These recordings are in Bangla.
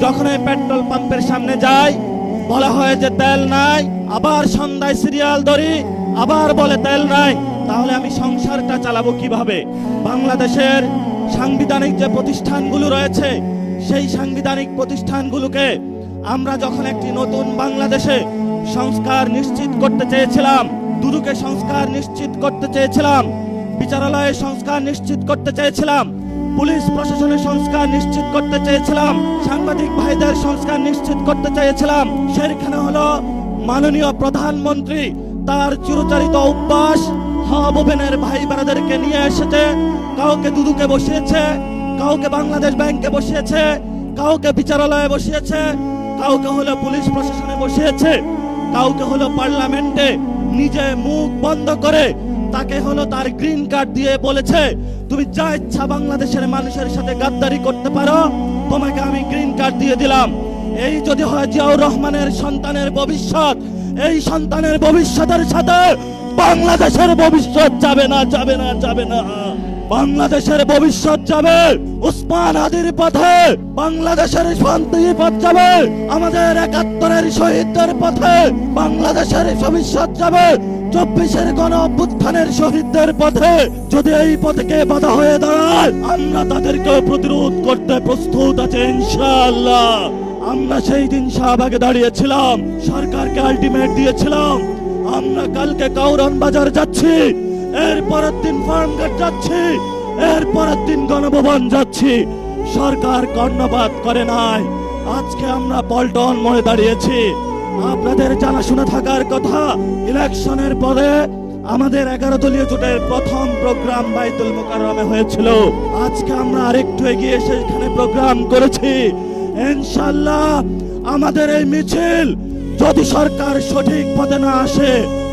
যখনই পেট্রোল পাম্পের সামনে যাই বলা হয় যে তেল নাই, আবার সন্ধ্যায় সিরিয়াল ধরি আবার বলে তেল নাই। তাহলে আমি সংসারটা চালাবো কিভাবে? বাংলাদেশের সাংবিধানিক যে প্রতিষ্ঠানগুলো রয়েছে সেই সাংবিধানিক প্রতিষ্ঠানগুলোকে আমরা যখন একটি নতুন বাংলাদেশে সংস্কার নিশ্চিত করতে চেয়েছিলাম, দুদুকে সংস্কার নিশ্চিত করতে চেয়েছিলাম, বিচারালয়ে সংস্কার নিশ্চিত করতে চেয়েছিলাম, পুলিশ প্রশাসনের সংস্কার নিশ্চিত করতে চেয়েছিলাম, সাংবাদিক ভাইদের সংস্কার নিশ্চিত করতে চেয়েছিলাম, সেখানে হলো মাননীয় প্রধানমন্ত্রী তার চিরচরিত অভ্যাস হাবুবেনের ভাই বোনেদেরকে নিয়ে এসেছে। কাউকে দুদুকে বসিয়েছে, কাউকে বাংলাদেশ ব্যাংকে বসিয়েছে, কাউকে বিচারালয়ে বসিয়েছে, কাউকে হলো পুলিশ প্রশাসনে বসিয়েছে, কাউকে হলো পার্লামেন্টে নিজে মুখ বন্ধ করে তাকে হলো তার গ্রিন কার্ড দিয়ে বলেছে তুমি যা ইচ্ছা বাংলাদেশের মানুষের সাথে গাদ্দারি করতে পারো, তোমাকে আমি গ্রিন কার্ড দিয়ে দিলাম। এই যদি হয় জিয়াউর রহমানের সন্তানের ভবিষ্যৎ, এই সন্তানের ভবিষ্যতের সাথে বাংলাদেশের ভবিষ্যৎ যাবে না, যাবে না, যাবে না। বাংলাদেশের ভবিষ্যৎ যাবে উসমান হাদির পথে, বাংলাদেশের শান্তির পথ যাবে আমাদের ৭১-এর শহীদদের পথে, বাংলাদেশের ভবিষ্যৎ যাবে ২৪-এর গণ অভ্যুত্থানের শহীদদের পথে। যদি এই পথে বাধা হয়ে দাঁড়ায় আমরা তাদেরকে প্রতিরোধ করতে প্রস্তুত আছে ইনশাআল্লাহ। আমরা সেই দিন শাহবাগে দাঁড়িয়েছিলাম, সরকারকে আলটিমেট দিয়েছিলাম আমরা কালকে কাউরান বাজার যাচ্ছি, এর পরের দিন ফার্মগেট যাচ্ছি, এর পরের দিন গণভবন যাচ্ছি। সরকার কর্ণপাত করে নাই। আজকে আমরা পল্টন মোড়ে দাঁড়িয়েছি। আপনাদের জানাশোনা থাকার কথা, ইলেকশনের পরে আমাদের 11 দলীয় জোটের প্রথম প্রোগ্রাম বাইতুল মোকাররমে হয়েছিল। আজকে আমরা আরেকটু এগিয়ে সেখানে প্রোগ্রাম করেছি। ইনশাআল্লাহ আমাদের এই মিছিল যদি সরকার সঠিক পথে না আসে,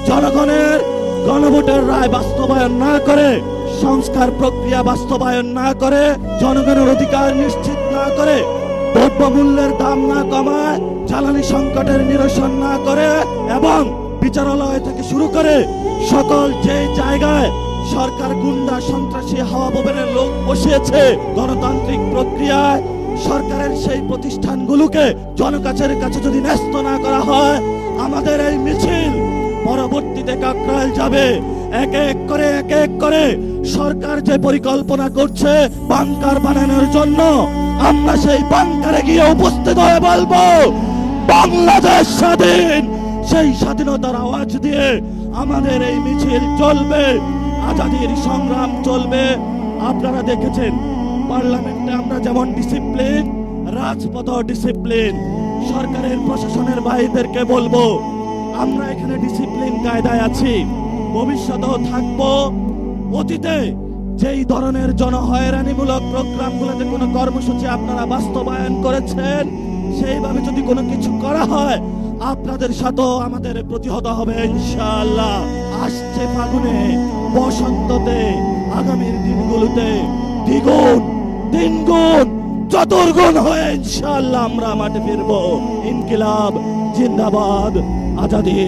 জনগণের গণভোটের রায় বাস্তবায়ন না করে, সংস্কার প্রক্রিয়া বাস্তবায়ন না করে, জনগণের অধিকার নিশ্চিত না করে, দ্রব্যমূল্যের দাম না কমায়, জ্বালানি সংকটের নিরসন না করে এবং বিচারালয় থেকে শুরু করে সকল যে জায়গায় সরকার গুন্ডা সন্ত্রাসী হাওয়াবুবেনের লোক বসিয়েছে, গণতান্ত্রিক প্রক্রিয়ায় সরকারের সেই প্রতিষ্ঠানগুলোকে জনগণের কাছে যদি ন্যস্ত না করা হয়, আমাদের এই মিছিল পরবর্তীতে কাকরাইল যাবে। এক এক করে সরকার যে পরিকল্পনা করছে বাংকার বানানোর জন্য, আমরা সেই বাংকারে গিয়ে উপস্থিত হয়ে বলবো বাংলাদেশ স্বাধীন। সেই স্বাধীনতার আওয়াজ দিয়ে আমাদের এই মিছিল চলবে, আজাদির সংগ্রাম চলবে। আপনারা দেখেছেন পার্লামেন্টে আমরা যেমন ডিসিপ্লিন, রাজপথ ডিসিপ্লিন। সরকারের প্রশাসনের ভাইদেরকে বলবো আমরা এখানে ডিসিপ্লিন কায়দায় আছি, ভবিষ্যতেও থাকবো। অতীতে যেই ধরনের জনহয়রানিমূলক প্রোগ্রামগুলোতে কোনো কর্মসূচি আপনারা বাস্তবায়ন করেছেন, সেইভাবে যদি কোনো কিছু করা হয় আপনাদের সাথেও আমাদের প্রতিহত হবে ইনশাআল্লাহ। আসছে ফাগুনে, বসন্ততে, আগামীর দিনগুলোতে দ্বিগুণ, তিনগুণ, চতুর্গুণ হয়ে ইনশাআল্লাহ আমরা মাঠে ফিরবো। ইনকিলাব জিন্দাবাদ, আজাদি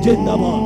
জিন্দাবাদ।